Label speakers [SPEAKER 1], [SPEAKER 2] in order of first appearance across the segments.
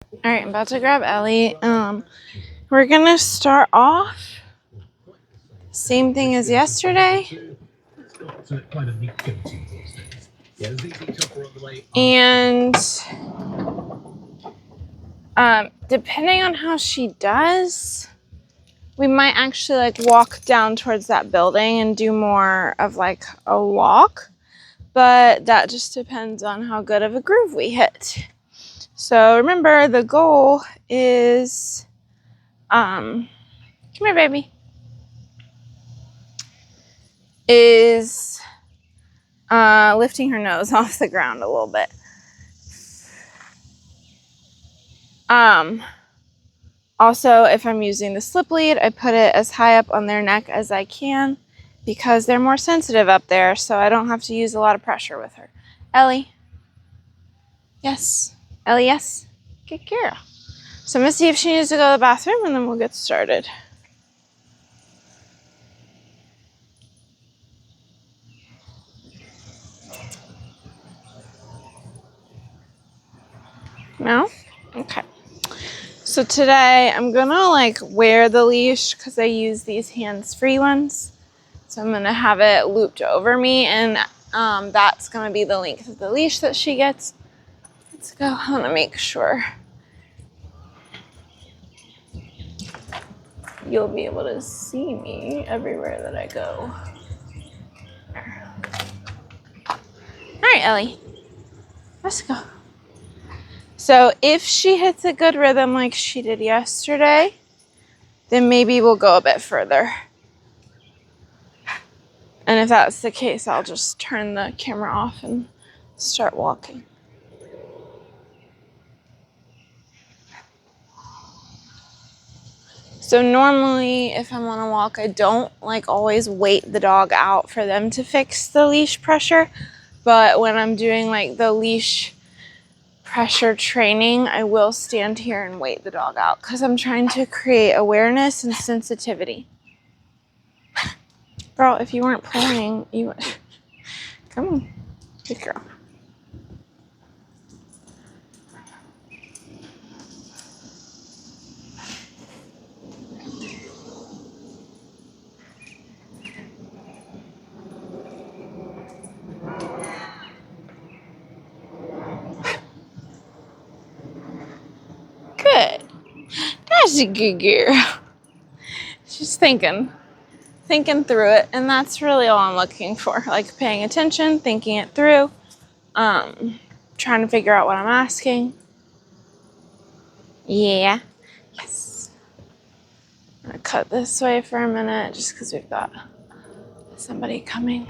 [SPEAKER 1] All right, I'm about to grab Ellie. We're gonna start off same thing as yesterday, and depending on how she does, we might actually like walk down towards that building and do more of like a walk, but that just depends on how good of a groove we hit. So remember, the goal is, come here, baby, is lifting her nose off the ground a little bit. Also, if I'm using the slip lead, I put it as high up on their neck as I can because they're more sensitive up there, so I don't have to use a lot of pressure with her. Ellie? Yes. Ellie, yes? Good girl. So I'm going to see if she needs to go to the bathroom, and then we'll get started. No? Okay. So today I'm gonna like wear the leash because I use these hands-free ones. So I'm gonna have it looped over me, and that's gonna be the length of the leash that she gets. Let's go. I wanna make sure you'll be able to see me everywhere that I go. All right, Ellie, let's go. So if she hits a good rhythm like she did yesterday, then maybe we'll go a bit further. And if that's the case, I'll just turn the camera off and start walking. So normally if I'm on a walk, I don't like always wait the dog out for them to fix the leash pressure. But when I'm doing like the leash pressure training, I will stand here and wait the dog out because I'm trying to create awareness and sensitivity. Girl, if you weren't pulling, you would. Come on, good girl. Good. That's a good girl. She's thinking through it, and that's really all I'm looking for. Like paying attention, thinking it through, trying to figure out what I'm asking. Yeah. Yes. I'm gonna cut this way for a minute just because we've got somebody coming.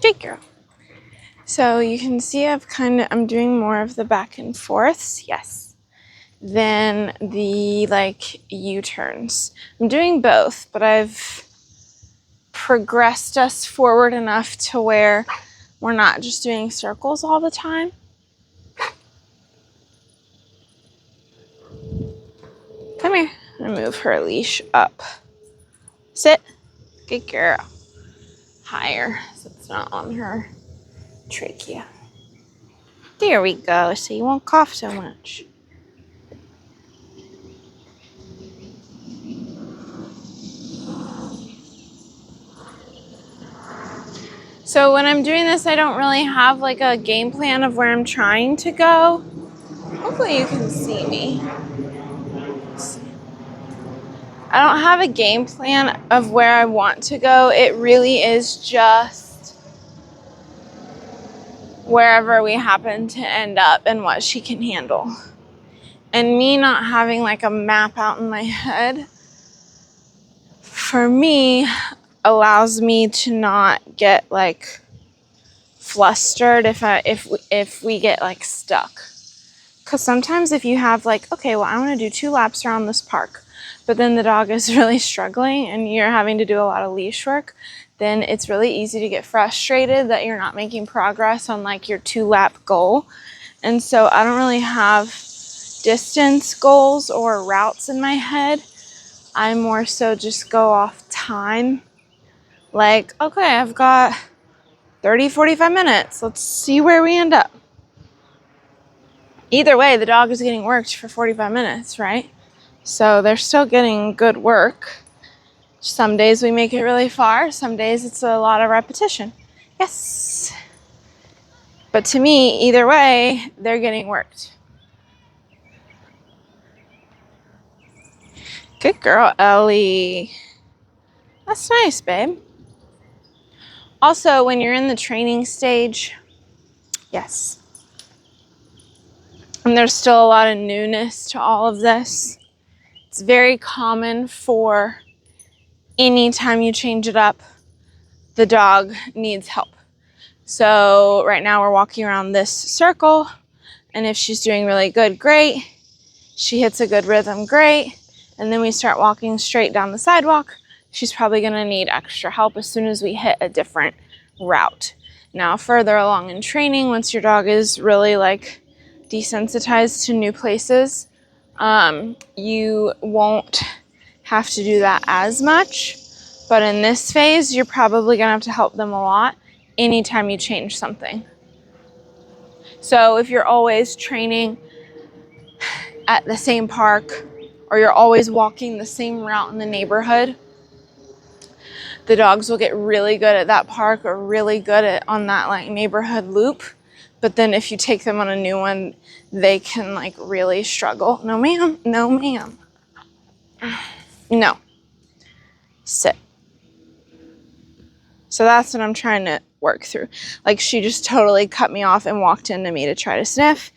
[SPEAKER 1] Good girl. So you can see I'm doing more of the back and forths, yes, than the like U-turns. I'm doing both, but I've progressed us forward enough to where we're not just doing circles all the time. Come here. I'm gonna move her leash up. Sit. Good girl. Higher, so it's not on her trachea. There we go, so you won't cough so much. So when I'm doing this, I don't really have like a game plan of where I'm trying to go. Hopefully you can see me. I don't have a game plan of where I want to go. It really is just wherever we happen to end up and what she can handle. And me not having like a map out in my head, for me, allows me to not get like flustered if we get like stuck. Because sometimes if you have like, okay, well, I want to do 2 laps around this park, but then the dog is really struggling and you're having to do a lot of leash work, then it's really easy to get frustrated that you're not making progress on like your 2-lap goal. And so I don't really have distance goals or routes in my head. I more so just go off time Like, okay, I've got 30, 45 minutes. Let's see where we end up. Either way, the dog is getting worked for 45 minutes, right? So they're still getting good work. Some days we make it really far. Some days it's a lot of repetition. Yes. But to me, either way, they're getting worked. Good girl, Ellie. That's nice, babe. Also, when you're in the training stage, yes. And there's still a lot of newness to all of this. It's very common for anytime you change it up, the dog needs help. So right now we're walking around this circle, and if she's doing really good, great. She hits a good rhythm, great. And then we start walking straight down the sidewalk. She's probably gonna need extra help as soon as we hit a different route. Now, further along in training, once your dog is really like desensitized to new places, you won't have to do that as much. But in this phase, you're probably gonna have to help them a lot anytime you change something. So if you're always training at the same park, or you're always walking the same route in the neighborhood, the dogs will get really good at that park or really good at on that like neighborhood loop. But then if you take them on a new one, they can like really struggle. No ma'am, no ma'am. No. Sit. So that's what I'm trying to work through. Like she just totally cut me off and walked into me to try to sniff.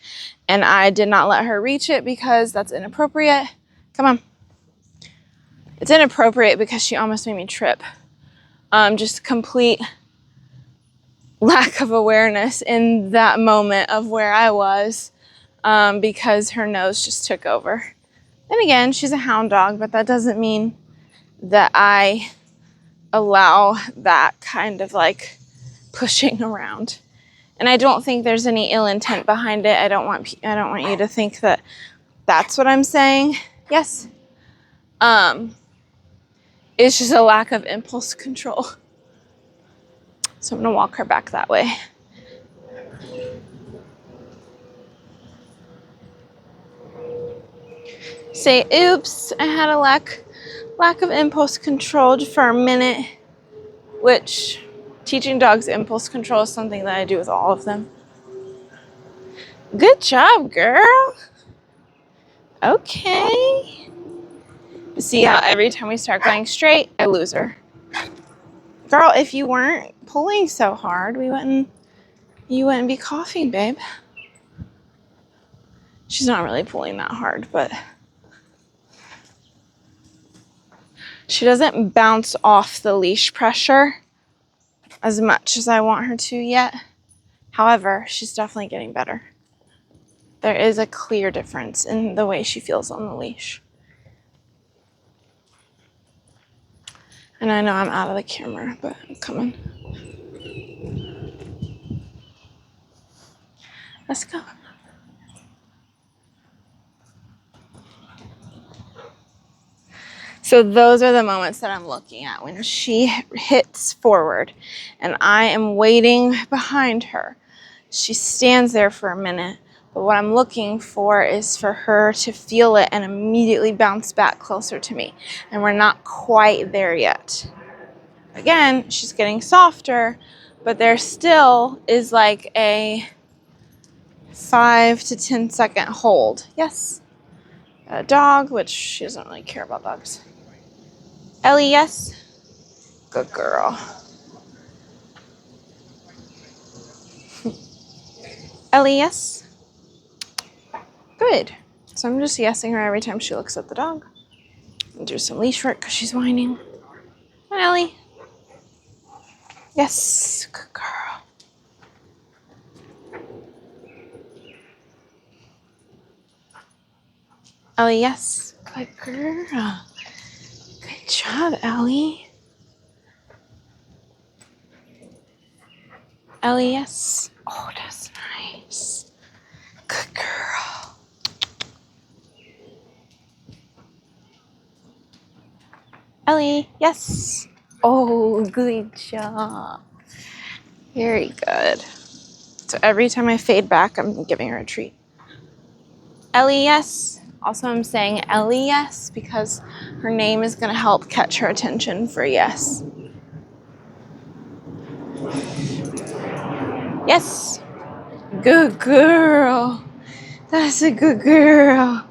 [SPEAKER 1] And I did not let her reach it because that's inappropriate. Come on. It's inappropriate because she almost made me trip. Just complete lack of awareness in that moment of where I was because her nose just took over. And again, she's a hound dog, but that doesn't mean that I allow that kind of like pushing around. And I don't think there's any ill intent behind it. I don't want you to think that that's what I'm saying. Yes. It's just a lack of impulse control. So I'm gonna walk her back that way. Say, oops, I had a lack of impulse control for a minute, which teaching dogs impulse control is something that I do with all of them. Good job, girl. Okay. See how every time we start going straight, I lose her. Girl, if you weren't pulling so hard, you wouldn't be coughing, babe. She's not really pulling that hard, but she doesn't bounce off the leash pressure as much as I want her to yet. However, she's definitely getting better. There is a clear difference in the way she feels on the leash. And I know I'm out of the camera, but I'm coming. Let's go. So those are the moments that I'm looking at when she hits forward and I am waiting behind her. She stands there for a minute, but what I'm looking for is for her to feel it and immediately bounce back closer to me. And we're not quite there yet. Again, she's getting softer, but there still is like a 5 to 10 second hold. Yes. A dog, which she doesn't really care about dogs. Ellie, yes. Good girl. Ellie, yes. Good. So I'm just yesing her every time she looks at the dog. And do some leash work because she's whining. Come on, Ellie. Yes. Good girl. Ellie, yes. Good girl. Good job, Ellie. Ellie, yes. Oh, that's nice. Good girl. Ellie, yes. Oh, good job. Very good. So every time I fade back, I'm giving her a treat. Ellie, yes. Also, I'm saying Ellie, yes, because her name is going to help catch her attention for yes. Yes. Good girl. That's a good girl.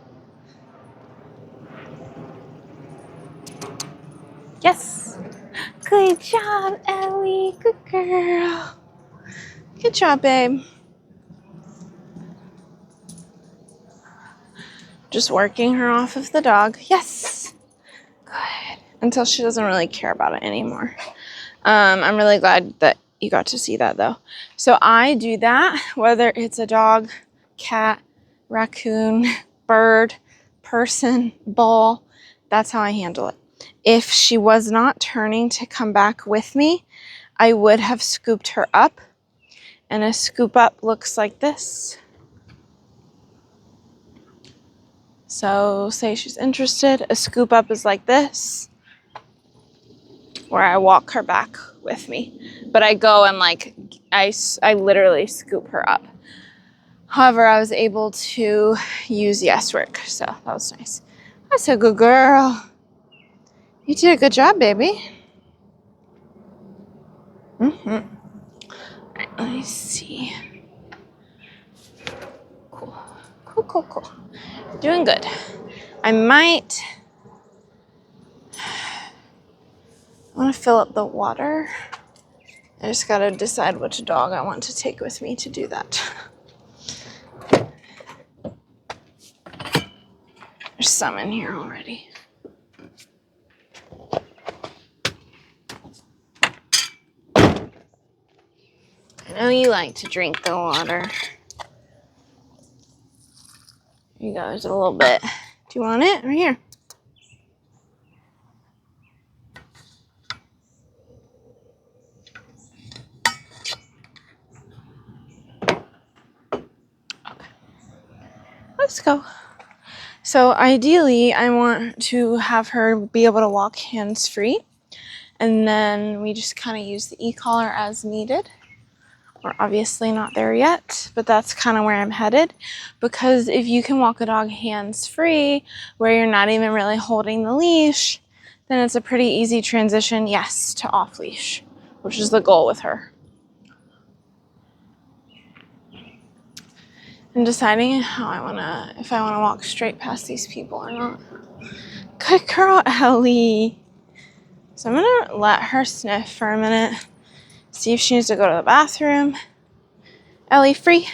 [SPEAKER 1] Yes. Good job, Ellie. Good girl. Good job, babe. Just working her off of the dog. Yes. Good. Until she doesn't really care about it anymore. I'm really glad that you got to see that though. So I do that, whether it's a dog, cat, raccoon, bird, person, ball. That's how I handle it. If she was not turning to come back with me, I would have scooped her up. And a scoop up looks like this. So say she's interested, a scoop up is like this, where I walk her back with me. But I go and like, I literally scoop her up. However, I was able to use yes work, so that was nice. That's a good girl. You did a good job, baby. All right, let me see. Cool, cool, cool, cool. Doing good. I want to fill up the water. I just gotta decide which dog I want to take with me to do that. There's some in here already. I know you like to drink the water. Here you go, there's a little bit. Do you want it? Right here. Okay. Let's go. So ideally, I want to have her be able to walk hands-free. And then we just kind of use the e-collar as needed. We're obviously not there yet, but that's kind of where I'm headed. Because if you can walk a dog hands-free, where you're not even really holding the leash, then it's a pretty easy transition, yes, to off-leash, which is the goal with her. I'm deciding if I want to walk straight past these people or not. Good girl, Ellie. So I'm going to let her sniff for a minute, see if she needs to go to the bathroom. Ellie, free.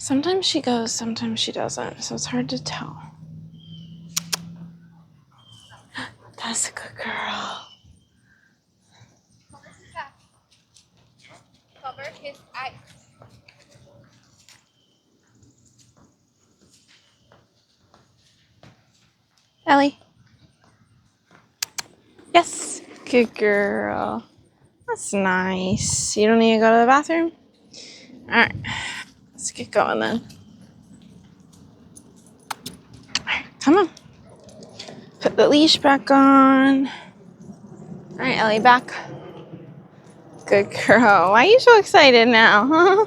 [SPEAKER 1] Sometimes she goes, sometimes she doesn't, so it's hard to tell. That's a good girl.
[SPEAKER 2] Cover his eyes.
[SPEAKER 1] Ellie. Yes. Good girl. That's nice. You don't need to go to the bathroom? All right. Let's get going then. All right, come on. Put the leash back on. All right, Ellie, back. Good girl. Why are you so excited now, huh?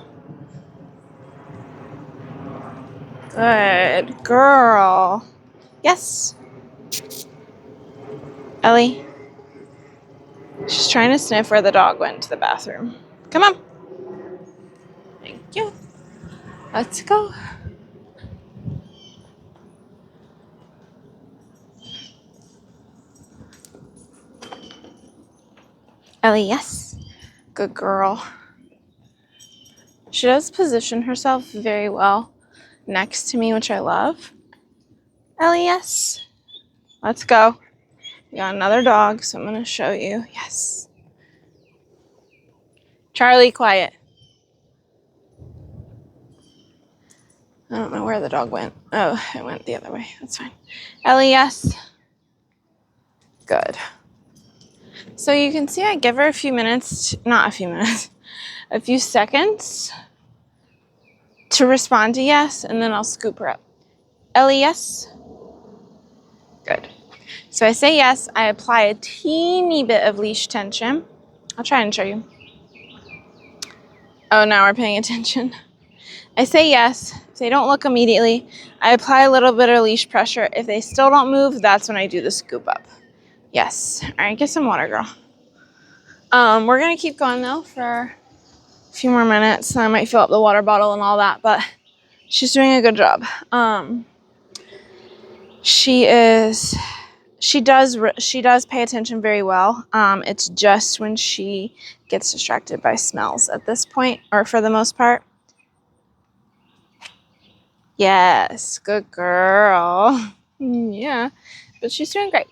[SPEAKER 1] Good girl. Yes. Ellie. She's trying to sniff where the dog went to the bathroom. Come on. Thank you. Let's go. Ellie, yes. Good girl. She does position herself very well next to me, which I love. Ellie, yes. Let's go. We got another dog, so I'm going to show you. Yes. Charlie, quiet. I don't know where the dog went. Oh, it went the other way. That's fine. Ellie, yes. Good. So you can see I give her a few minutes, not a few minutes, a few seconds to respond to yes, and then I'll scoop her up. Ellie, yes. Good. So I say yes, I apply a teeny bit of leash tension. I'll try and show you. Oh, now we're paying attention. I say yes. If they don't look immediately, I apply a little bit of leash pressure. If they still don't move, that's when I do the scoop up. Yes. All right, get some water, girl. We're gonna keep going though for a few more minutes. I might fill up the water bottle and all that, but she's doing a good job. She does pay attention very well. It's just when she gets distracted by smells at this point, or for the most part. Yes, good girl. Yeah, but she's doing great.